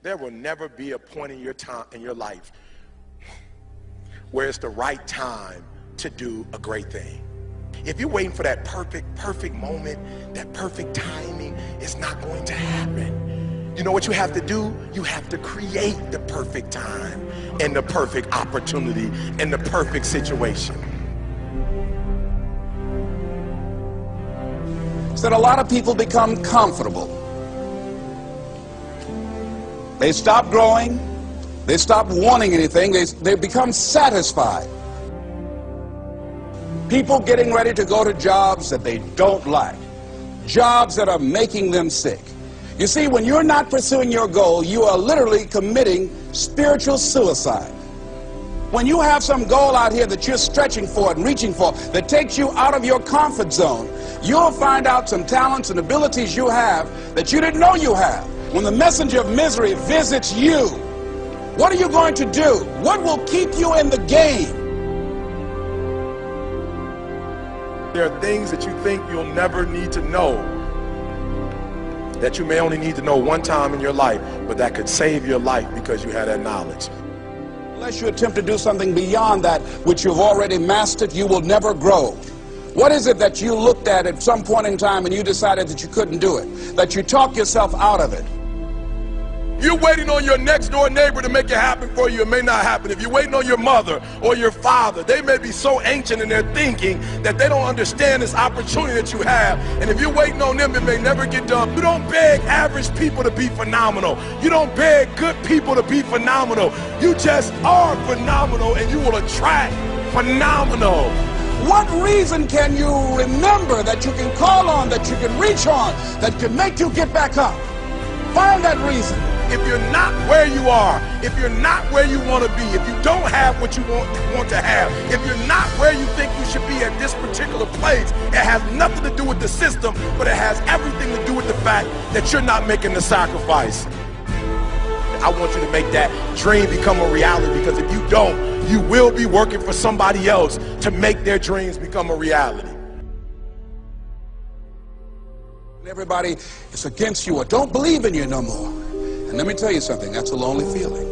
There will never be a point in your life where it's the right time to do a great thing. If you're waiting for that perfect moment, that perfect timing, it's not going to happen. You know what you have to do? You have to create the perfect time and the perfect opportunity and the perfect situation. So that a lot of people become comfortable. They stop growing. They stop wanting anything. They become satisfied. People getting ready to go to jobs that they don't like. Jobs that are making them sick. You see, when you're not pursuing your goal, you are literally committing spiritual suicide. When you have some goal out here that you're stretching for and reaching for that takes you out of your comfort zone, you'll find out some talents and abilities you have that you didn't know you have. When the messenger of misery visits you, what are you going to do? What will keep you in the game? There are things that you think you'll never need to know, that you may only need to know one time in your life, but that could save your life because you had that knowledge. Unless you attempt to do something beyond that which you've already mastered, you will never grow. What is it that you looked at some point in time and you decided that you couldn't do it, that you talked yourself out of it? You're waiting on your next door neighbor to make it happen for you. It may not happen. If you're waiting on your mother or your father, they may be so ancient in their thinking that they don't understand this opportunity that you have. And if you're waiting on them, it may never get done. You don't beg average people to be phenomenal. You don't beg good people to be phenomenal. You just are phenomenal, and you will attract phenomenal. What reason can you remember that you can call on, that you can reach on, that can make you get back up? Find that reason. If you're not where you are, if you're not where you want to be, if you don't have what you want to have, if you're not where you think you should be at this particular place, it has nothing to do with the system, but it has everything to do with the fact that you're not making the sacrifice. I want you to make that dream become a reality, because if you don't, you will be working for somebody else to make their dreams become a reality. Everybody is against you or don't believe in you no more. And let me tell you something, that's a lonely feeling.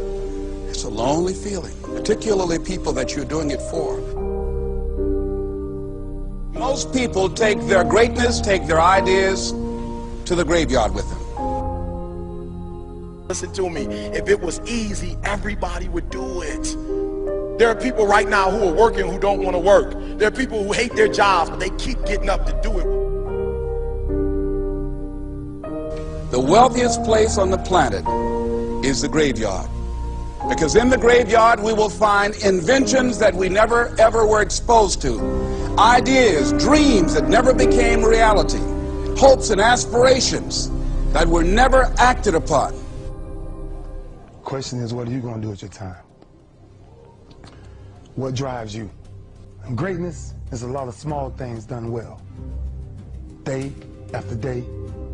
It's a lonely feeling, particularly people that you're doing it for. Most people take their greatness, take their ideas to the graveyard with them. Listen to me, if it was easy, everybody would do it. There are people right now who are working who don't want to work. There are people who hate their jobs, but they keep getting up to do it. The wealthiest place on the planet is the graveyard. Because in the graveyard we will find inventions that we never ever were exposed to. Ideas, dreams that never became reality. Hopes and aspirations that were never acted upon. The question is, what are you going to do with your time? What drives you? And greatness is a lot of small things done well. Day after day,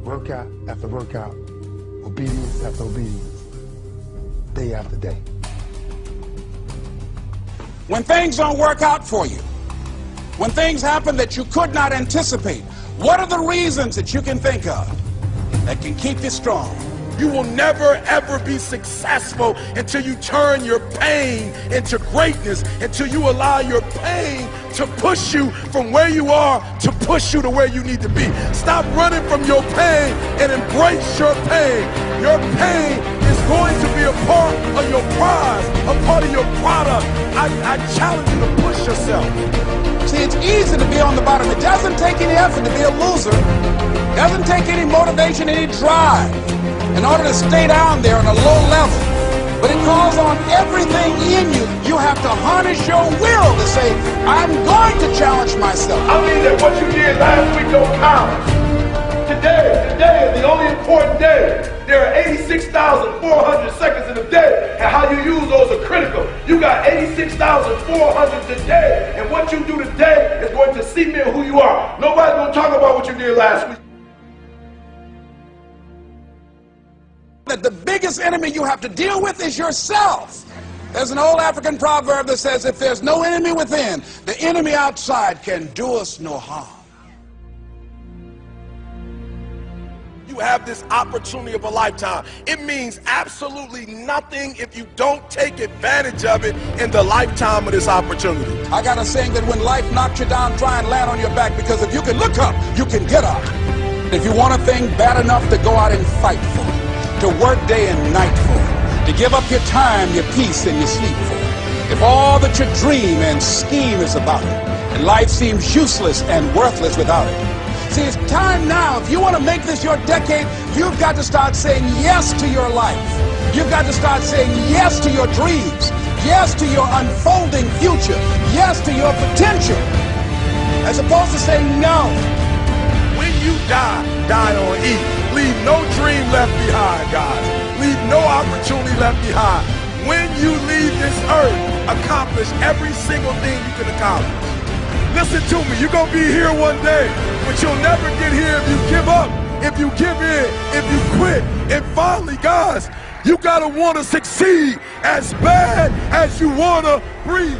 workout after workout, obedience after obedience, day after day. When things don't work out for you, when things happen that you could not anticipate, what are the reasons that you can think of that can keep you strong? You will never ever be successful until you turn your pain into greatness, until you allow your pain to push you from where you are to push you to where you need to be. Stop running from your pain and embrace your pain. Your pain is going to be a part of your prize, a part of your product. I challenge you to push yourself. See, it's easy to be on the bottom. It doesn't take any effort to be a loser. It doesn't take any motivation, any drive in order to stay down there on a low level. But it calls on everything in you. You have to harness your will to say, I'm going to challenge myself. I mean that what you did last week don't count. Today is the only important day. There are 86,400 seconds in a day, and how you use those are critical. You got 86,400 today, and what you do today is going to cement who you are. Nobody's going to talk about what you did last week. That the biggest enemy you have to deal with is yourself. There's an old African proverb that says, if there's no enemy within, the enemy outside can do us no harm. You have this opportunity of a lifetime. It means absolutely nothing if you don't take advantage of it in the lifetime of this opportunity. I got a saying that when life knocks you down, try and land on your back, because if you can look up, you can get up. If you want a thing bad enough to go out and fight for it, to work day and night for it, to give up your time, your peace, and your sleep for it, if all that you dream and scheme is about it, and life seems useless and worthless without it. See, it's time now. If you want to make this your decade, you've got to start saying yes to your life. You've got to start saying yes to your dreams, yes to your unfolding future, yes to your potential, as opposed to saying no. When you die, die on E. Leave no dream left behind, guys. Leave no opportunity left behind. When you leave this earth, accomplish every single thing you can accomplish. Listen to me, you're going to be here one day, but you'll never get here if you give up, if you give in, if you quit. And finally, guys, you got to want to succeed as bad as you want to breathe.